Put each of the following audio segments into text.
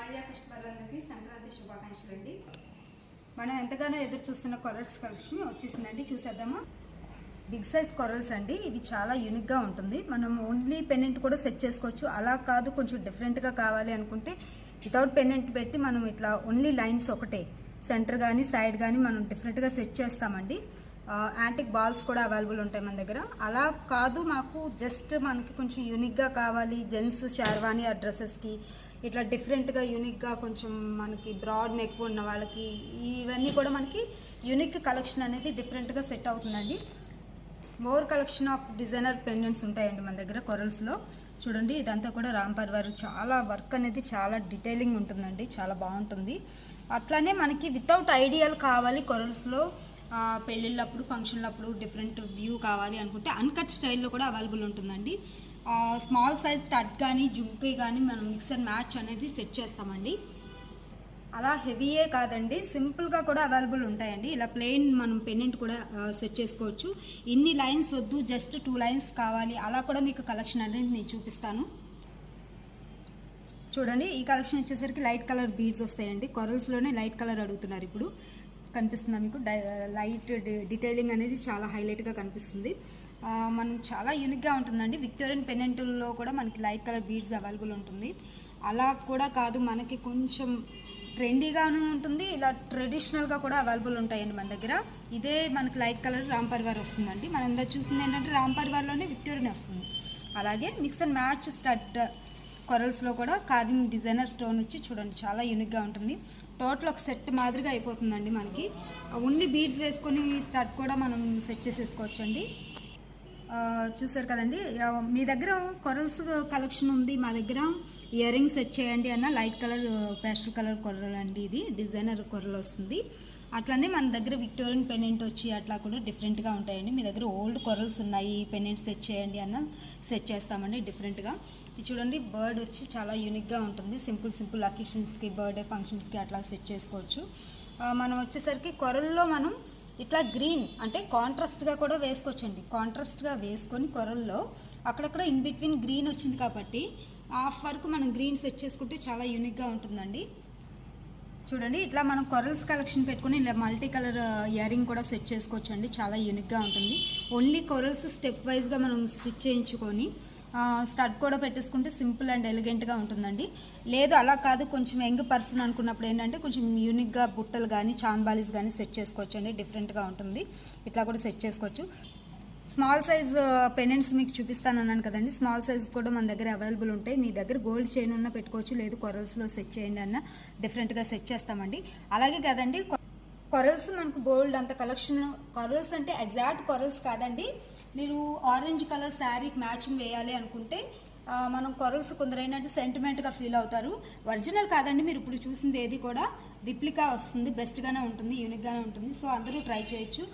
ఆర్యా కస్టమర్లందరికీ సంక్రాంతి శుభాకాంక్షలు అండి. మనం ఎంతగానో ఎదురు చూస్తున్న కొరల్స్ కలెక్షన్ వచ్చేసిందండి, చూసేద్దామా. బిగ్ సైజ్ కొరల్స్ అండి, ఇవి చాలా యూనిక్గా ఉంటుంది. మనం ఓన్లీ పెండెంట్ కూడా సెట్ చేసుకోవచ్చు. అలా కాదు కొంచెం డిఫరెంట్గా కావాలి అనుకుంటే వితౌట్ పెండెంట్ పెట్టి మనం ఇట్లా ఓన్లీ లైన్స్ ఒకటే సెంటర్ కానీ సైడ్ కానీ మనం డిఫరెంట్గా సెట్ చేస్తామండి. యాంటిక్ బాల్స్ కూడా అవైలబుల్ ఉంటాయి మన దగ్గర. అలా కాదు మాకు జస్ట్ మనకి కొంచెం యూనిక్గా కావాలి, జెంట్స్ షేర్వాణి ఆ డ్రెస్సెస్కి ఇట్లా డిఫరెంట్గా యూనిక్గా కొంచెం మనకి బ్రాడ్ నెక్ ఉన్న వాళ్ళకి ఇవన్నీ కూడా మనకి యూనిక్ కలెక్షన్ అనేది డిఫరెంట్గా సెట్ అవుతుందండి. More collection of designer pendants ఉంటాయండి మన దగ్గర కొరల్స్లో. చూడండి, ఇదంతా కూడా రామ్ పర్వార్, చాలా వర్క్ అనేది చాలా డీటెయిలింగ్ ఉంటుందండి, చాలా బాగుంటుంది. అట్లానే మనకి వితౌట్ ఐడియల్ కావాలి కొరల్స్లో, పెళ్ళిళ్ళప్పుడు ఫంక్షన్లప్పుడు డిఫరెంట్ వ్యూ కావాలి అనుకుంటే అన్కట్ స్టైల్లో కూడా అవైలబుల్ ఉంటుందండి. స్మాల్ సైజ్ స్టడ్ కానీ జుంకీ కానీ మనం మిక్స్ అండ్ మ్యాచ్ అనేది సెట్ చేస్తామండి. అలా హెవీయే కాదండి, సింపుల్గా కూడా అవైలబుల్ ఉంటాయండి. ఇలా ప్లెయిన్ మనం పెండెంట్ కూడా సెట్ చేసుకోవచ్చు. ఇన్ని లైన్స్ వద్దు, జస్ట్ 2 లైన్స్ కావాలి, అలా కూడా మీకు కలెక్షన్ అనేది నేను చూపిస్తాను. చూడండి, ఈ కలెక్షన్ వచ్చేసరికి లైట్ కలర్ బీడ్స్ వస్తాయండి. కొరల్స్లోనే లైట్ కలర్ అడుగుతున్నారు. ఇప్పుడు కనిపిస్తుందా మీకు? లైట్ డీటెయిలింగ్ అనేది చాలా హైలైట్గా కనిపిస్తుంది. మనం చాలా యూనిక్గా ఉంటుందండి. విక్టోరియన్ పెండెంట్లో కూడా మనకి లైట్ కలర్ బీడ్స్ అవైలబుల్ ఉంటుంది. అలా కూడా కాదు, మనకి కొంచెం ట్రెండీగాను ఉంటుంది, ఇలా ట్రెడిషనల్గా కూడా అవైలబుల్ ఉంటాయండి మన దగ్గర. ఇదే మనకి లైట్ కలర్ రామ్ పర్వార్ వస్తుందండి. మనం ఇందా చూసింది ఏంటంటే రామ్ పర్వార్లోనే విక్టోరియన్ వస్తుంది. అలాగే మిక్స్ అండ్ మ్యాచ్ స్టడ్ కొరల్స్లో కూడా కార్వింగ్ డిజైనర్ స్టోన్ వచ్చి చూడండి, చాలా యూనిక్గా ఉంటుంది. టోటల్ ఒక సెట్ మాదిరిగా అయిపోతుందండి మనకి. ఓన్లీ బీడ్స్ వేసుకొని స్టడ్ కూడా మనం సెట్ చేసేసుకోవచ్చండి. చూసారు కదండి, మీ దగ్గర కొరల్స్ కలెక్షన్ ఉంది, మా దగ్గర ఇయర్ రింగ్స్ సెట్ చేయండి అన్న light colour pastel colour coral అండి, ఇది డిజైనర్ కొరల్ వస్తుంది. అట్లానే మన దగ్గర విక్టోరియన్ పెండెంట్ వచ్చి అట్లా కూడా డిఫరెంట్గా ఉంటాయండి. మీ దగ్గర ఓల్డ్ కొరల్స్ ఉన్నాయి, పెండెంట్ సెట్ చేయండి అన్న సెట్ చేస్తామండి డిఫరెంట్గా. ఇది చూడండి, బర్డ్ వచ్చి చాలా యూనిక్గా ఉంటుంది. సింపుల్ అకేషన్స్కి, బర్త్డే ఫంక్షన్స్కి అట్లా సెట్ చేసుకోవచ్చు. మనం వచ్చేసరికి కొరల్లో మనం ఇట్లా గ్రీన్ అంటే కాంట్రాస్ట్గా కూడా వేసుకోవచ్చండి. కాంట్రాస్ట్గా వేసుకొని కొరల్లో అక్కడక్కడ ఇన్ బిట్వీన్ గ్రీన్ వచ్చింది కాబట్టి హాఫ్ వరకు మనం గ్రీన్ సెట్ చేసుకుంటే చాలా యూనిక్గా ఉంటుందండి. చూడండి, ఇట్లా మనం కొరల్స్ కలెక్షన్ పెట్టుకుని ఇలా మల్టీ కలర్ ఇయర్ రింగ్ కూడా సెట్ చేసుకోవచ్చు అండి, చాలా యూనిక్గా ఉంటుంది. ఓన్లీ కొరల్స్ స్టెప్ వైజ్గా మనం స్టిచ్ చేయించుకొని స్టడ్ కూడా పెట్టేసుకుంటే సింపుల్ అండ్ ఎలిగెంట్గా ఉంటుందండి. లేదు అలా కాదు, కొంచెం యంగ్ పర్సన్ అనుకున్నప్పుడు ఏంటంటే కొంచెం యూనిక్గా బుట్టలు కానీ చాన్బాలీస్ కానీ సెట్ చేసుకోవచ్చు అండి, డిఫరెంట్గా ఉంటుంది. ఇట్లా కూడా సెట్ చేసుకోవచ్చు. స్మాల్ సైజ్ పెండెంట్స్ మీకు చూపిస్తాను అన్నాను కదండి, స్మాల్ సైజ్ కూడా మన దగ్గర అవైలబుల్ ఉంటాయి. మీ దగ్గర గోల్డ్ చైన్ ఉన్న పెట్టుకోవచ్చు, లేదు కొరల్స్లో సెట్ చేయండి అన్న డిఫరెంట్గా సెట్ చేస్తామండి. అలాగే కదండి, కొరల్స్ మనకు గోల్డ్ అంత కలెక్షన్. కొరల్స్ అంటే ఎగ్జాక్ట్ కొరల్స్ కాదండి, మీరు ఆరెంజ్ కలర్ శారీకి మ్యాచింగ్ వేయాలి అనుకుంటే మనం కొరల్స్ కొందరు ఏంటంటే సెంటిమెంట్గా ఫీల్ అవుతారు. ఒరిజినల్ కాదండి, మీరు ఇప్పుడు చూసింది ఏది కూడా రిప్లికా వస్తుంది, బెస్ట్గానే ఉంటుంది, యూనిక్గానే ఉంటుంది. సో అందరూ ట్రై చేయొచ్చు.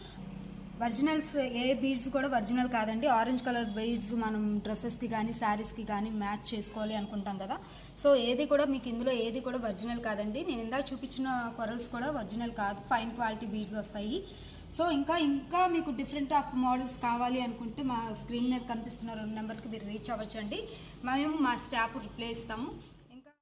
ఒరిజినల్స్ ఏ బీడ్స్ కూడా ఒరిజినల్ కాదండి. ఆరెంజ్ కలర్ బీడ్స్ మనం డ్రెస్సెస్కి కానీ శారీస్కి కానీ మ్యాచ్ చేసుకోవాలి అనుకుంటాం కదా, సో ఏది కూడా మీకు ఇందులో ఏది కూడా ఒరిజినల్ కాదండి. నేను ఇందాక చూపించిన కొరల్స్ కూడా ఒరిజినల్ కాదు, ఫైన్ క్వాలిటీ బీడ్స్ వస్తాయి. సో ఇంకా మీకు డిఫరెంట్ ఆఫ్ మోడల్స్ కావాలి అనుకుంటే మా స్క్రీన్ మీద కనిపిస్తున్న 2 నెంబర్కి మీరు రీచ్ అవ్వచ్చండి. మేము మా స్టాఫ్ రిప్లై ఇస్తాము.